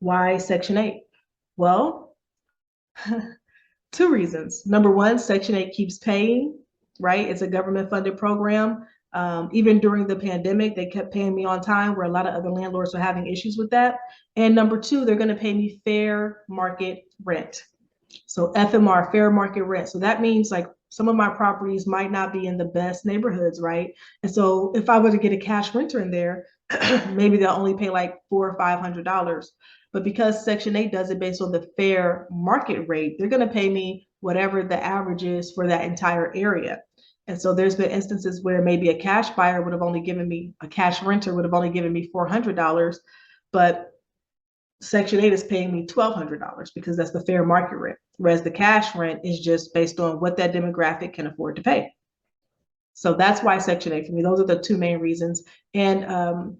Why Section 8? Well, two reasons. Number one, Section 8 keeps paying, right? It's a government funded program. Even during the pandemic, they kept paying me on time, where a lot of other landlords were having issues with that. And number two, they're going to pay me fair market rent. So FMR, fair market rent. So that means like some of my properties might not be in the best neighborhoods, right? And so if I were to get a cash renter in there, maybe they'll only pay like $400 or $500. But because Section 8 does it based on the fair market rate, they're going to pay me whatever the average is for that entire area. And so there's been instances where maybe a cash buyer would have only given me, a cash renter would have only given me $400, but Section 8 is paying me $1,200 because that's the fair market rent, whereas the cash rent is just based on what that demographic can afford to pay. So that's why Section 8 for me. Those are the two main reasons. And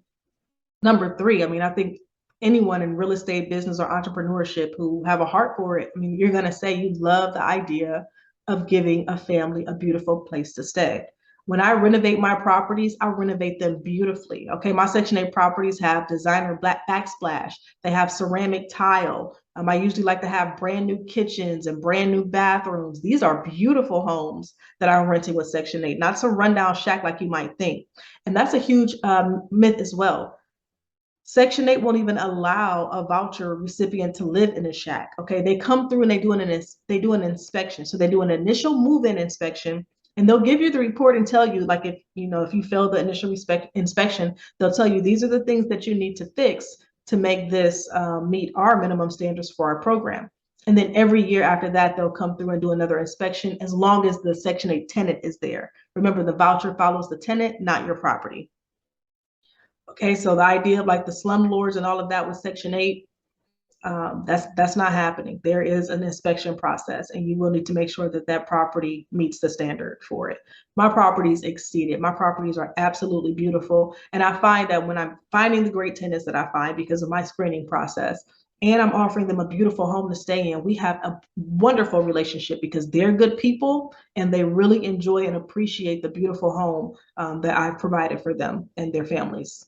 number three, I mean, I think anyone in real estate business or entrepreneurship who have a heart for it, I mean, you're going to say you love the idea of giving a family a beautiful place to stay. When I renovate my properties, I renovate them beautifully. Okay, my Section 8 properties have designer black backsplash. They have ceramic tile. I usually like to have brand new kitchens and brand new bathrooms. These are beautiful homes that I'm renting with Section 8, not some rundown shack like you might think. And that's a huge myth as well. Section 8 won't even allow a voucher recipient to live in a shack. Okay, they come through and they do an inspection. So they do an initial move-in inspection, and they'll give you the report and tell you, like, if you fail the initial inspection, they'll tell you these are the things that you need to fix to make this meet our minimum standards for our program. And then every year after that, they'll come through and do another inspection as long as the Section 8 tenant is there. Remember, the voucher follows the tenant, not your property. Okay, so the idea of like the slumlords and all of that with Section 8, that's not happening. There is an inspection process, and you will need to make sure that that property meets the standard for it. My properties exceed it. My properties are absolutely beautiful, and I find that when I'm finding the great tenants that I find because of my screening process, and I'm offering them a beautiful home to stay in, we have a wonderful relationship because they're good people and they really enjoy and appreciate the beautiful home that I've provided for them and their families.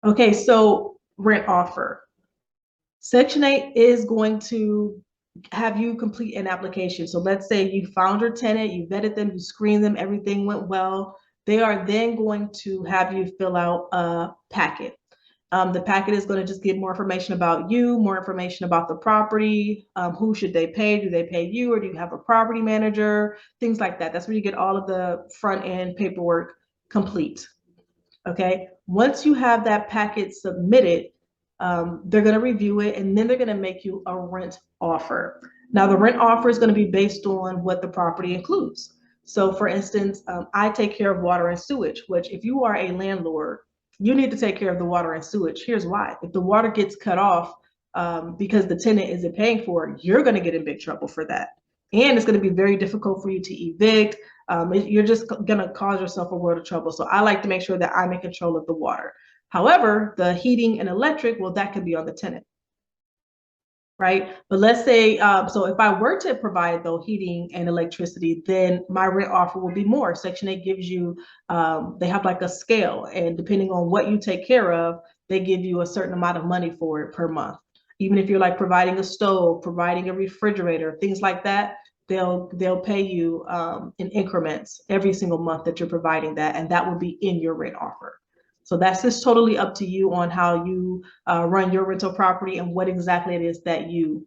Okay, so rent offer. Section 8 is going to have you complete an application. So let's say you found your tenant, you vetted them, you screened them, everything went well. They are then going to have you fill out a packet. The packet is going to just give more information about you, more information about the property, who should they pay? Do they pay you, or do you have a property manager? Things like that. That's where you get all of the front end paperwork complete. Okay, once you have that packet submitted, they're going to review it, and then they're going to make you a rent offer. Now, the rent offer is going to be based on what the property includes. So for instance, I take care of water and sewage, which if you are a landlord, you need to take care of the water and sewage. Here's why. If the water gets cut off because the tenant isn't paying for it, you're going to get in big trouble for that. And it's going to be very difficult for you to evict. You're just going to cause yourself a world of trouble. So I like to make sure that I'm in control of the water. However, the heating and electric, well, that can be on the tenant, right? But let's say, so if I were to provide though heating and electricity, then my rent offer will be more. Section 8 gives you, they have like a scale, and depending on what you take care of, they give you a certain amount of money for it per month. Even if you're like providing a stove, providing a refrigerator, things like that, they'll pay you in increments every single month that you're providing that, and that will be in your rent offer. So that's just totally up to you on how you run your rental property and what exactly it is that you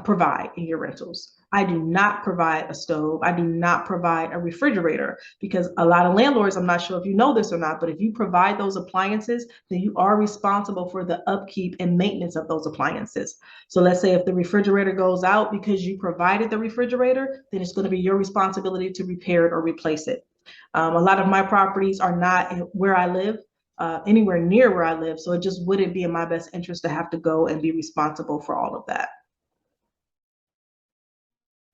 provide in your rentals. I do not provide a stove. I do not provide a refrigerator, because a lot of landlords, I'm not sure if you know this or not, but if you provide those appliances, then you are responsible for the upkeep and maintenance of those appliances. So let's say if the refrigerator goes out because you provided the refrigerator, then it's going to be your responsibility to repair it or replace it. A lot of my properties are not where I live, anywhere near where I live, so it just wouldn't be in my best interest to have to go and be responsible for all of that.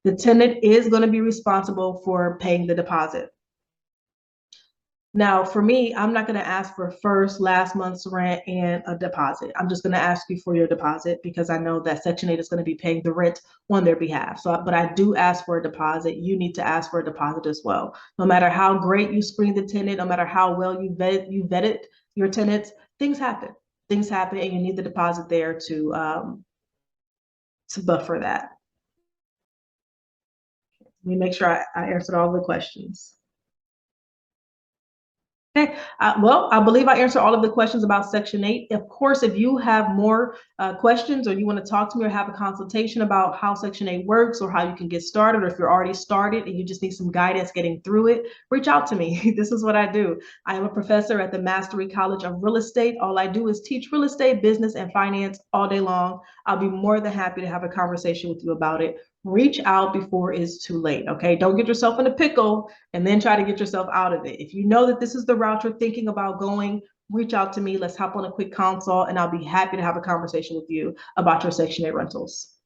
The tenant is going to be responsible for paying the deposit. Now, for me, I'm not going to ask for first, last month's rent and a deposit. I'm just going to ask you for your deposit because I know that Section 8 is going to be paying the rent on their behalf. So, but I do ask for a deposit. You need to ask for a deposit as well. No matter how great you screen the tenant, no matter how well you vetted your tenants, things happen. Things happen, and you need the deposit there to buffer that. Let me make sure I answered all the questions. Okay, well, I believe I answered all of the questions about Section 8. Of course, if you have more questions, or you want to talk to me or have a consultation about how Section 8 works or how you can get started, or if you're already started and you just need some guidance getting through it, reach out to me. This is what I do. I am a professor at the Mastery College of Real Estate. All I do is teach real estate, business, and finance all day long. I'll be more than happy to have a conversation with you about it. Reach out before it's too late, okay? Don't get yourself in a pickle and then try to get yourself out of it. If you know that this is the route you're thinking about going, reach out to me. Let's hop on a quick consult, and I'll be happy to have a conversation with you about your Section 8 rentals.